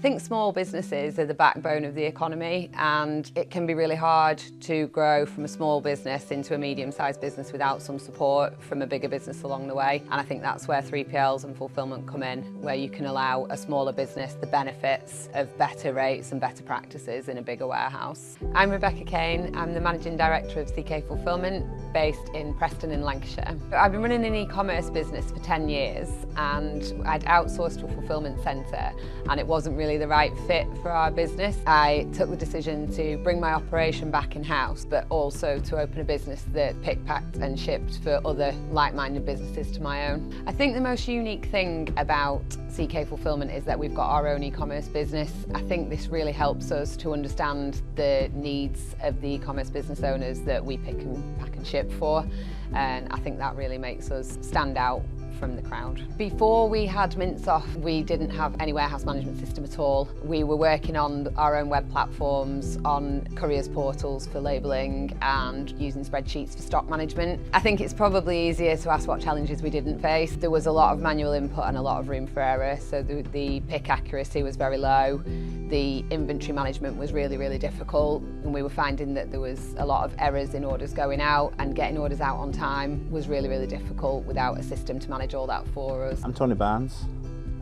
think small businesses are the backbone of the economy, and it can be really hard to grow from a small business into a medium-sized business without some support from a bigger business along the way. And I think that's where 3PLs and fulfilment come in, where you can allow a smaller business the benefits of better rates and better practices in a bigger warehouse. I'm Rebecca Kane. I'm the Managing Director of CK Fulfilment, based in Preston in Lancashire. I've been running an e-commerce business for 10 years, and I'd outsourced to a fulfilment centre, and it wasn't really the right fit for our business. I took the decision to bring my operation back in-house, but also to open a business that picked, packed and shipped for other like-minded businesses to my own. I think the most unique thing about CK Fulfilment is that we've got our own e-commerce business. I think this really helps us to understand the needs of the e-commerce business owners that we pick and pack and ship for, and I think that really makes us stand out from the crowd. Before we had Mintsoft, we didn't have any warehouse management system at all. We were working on our own web platforms, on couriers portals for labelling and using spreadsheets for stock management. I think it's probably easier to ask what challenges we didn't face. There was a lot of manual input and a lot of room for error, so the pick accuracy was very low. The inventory management was really, really difficult, and we were finding that there was a lot of errors in orders going out, and getting orders out on time was really, really difficult without a system to manage all that for us. I'm Tony Barnes.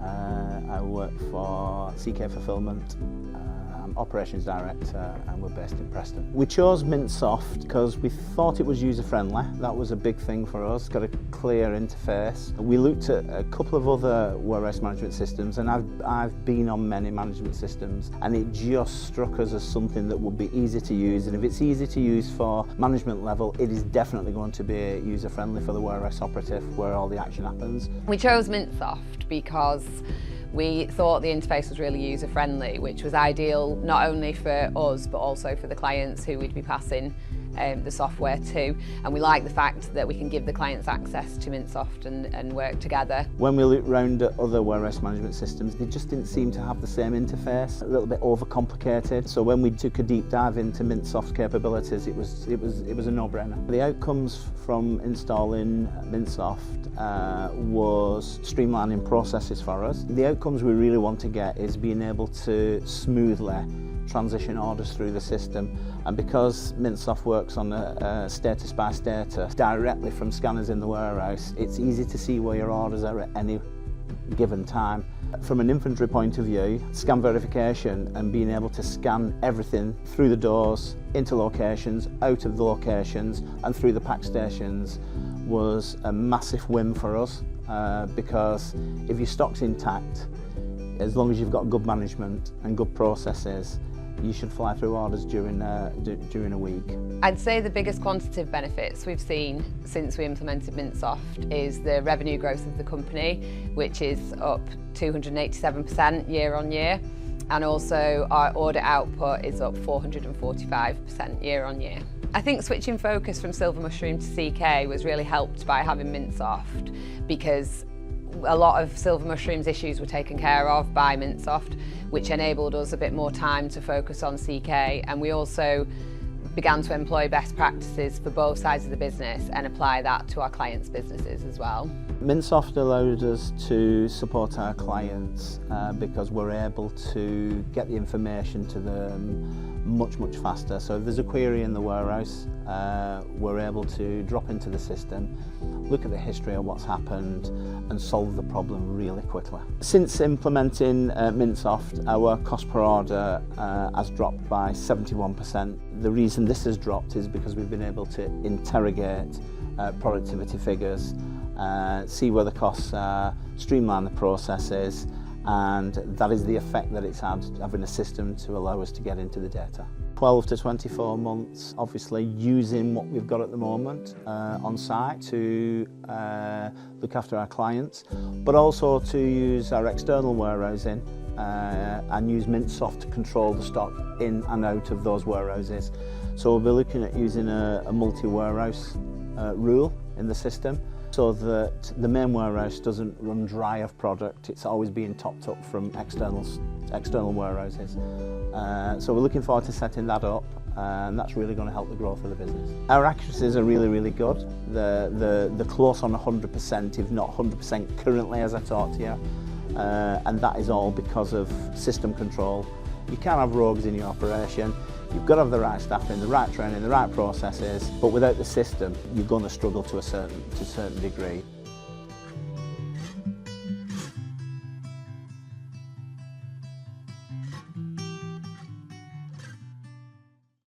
I work for CK Fulfilment. I'm Operations Director, and we're based in Preston. We chose Mintsoft because we thought it was user-friendly. That was a big thing for us, got a clear interface. We looked at a couple of other warehouse management systems, and I've been on many management systems, and it just struck us as something that would be easy to use. And if it's easy to use for management level, it is definitely going to be user-friendly for the warehouse operative, where all the action happens. We chose Mintsoft because we thought the interface was really user-friendly, which was ideal not only for us but also for the clients who we'd be passing the software to, and we like the fact that we can give the clients access to Mintsoft and work together. When we looked around at other warehouse management systems, they just didn't seem to have the same interface, a little bit overcomplicated. So when we took a deep dive into Mintsoft's capabilities, it was a no-brainer. The outcomes from installing Mintsoft was streamlining processes for us. The outcomes we really want to get is being able to smoothly transition orders through the system, and because Mintsoft works on a status by status directly from scanners in the warehouse, it's easy to see where your orders are at any given time. From an inventory point of view, scan verification and being able to scan everything through the doors, into locations, out of the locations and through the pack stations was a massive win for us, because if your stock's intact, as long as you've got good management and good processes, you should fly through orders during a week. I'd say the biggest quantitative benefits we've seen since we implemented Mintsoft is the revenue growth of the company, which is up 287% year on year, and also our order output is up 445% year on year. I think switching focus from Silver Mushroom to CK was really helped by having Mintsoft, because a lot of Silver Mushroom's issues were taken care of by Mintsoft, which enabled us a bit more time to focus on CK, and we also began to employ best practices for both sides of the business and apply that to our clients' businesses as well. Mintsoft allowed us to support our clients because we're able to get the information to them much faster. So if there's a query in the warehouse, we're able to drop into the system, look at the history of what's happened and solve the problem really quickly. Since implementing Mintsoft, our cost per order has dropped by 71%. The reason this has dropped is because we've been able to interrogate productivity figures, see where the costs are, streamline the processes, and that is the effect that it's had, having a system to allow us to get into the data. 12 to 24 months, obviously using what we've got at the moment on site to look after our clients, but also to use our external warehousing and use Mintsoft to control the stock in and out of those warehouses. So we'll be looking at using a multi-warehouse rule in the system, so that the main warehouse doesn't run dry of product. It's always being topped up from external warehouses. So we're looking forward to setting that up, and that's really going to help the growth of the business. Our accuracies are really good. They're close on 100%, if not 100% currently as I talk to you. and that is all because of system control. You can't have rogues in your operation. You've got to have the right staffing, the right training, the right processes, but without the system, you're going to struggle to a certain degree.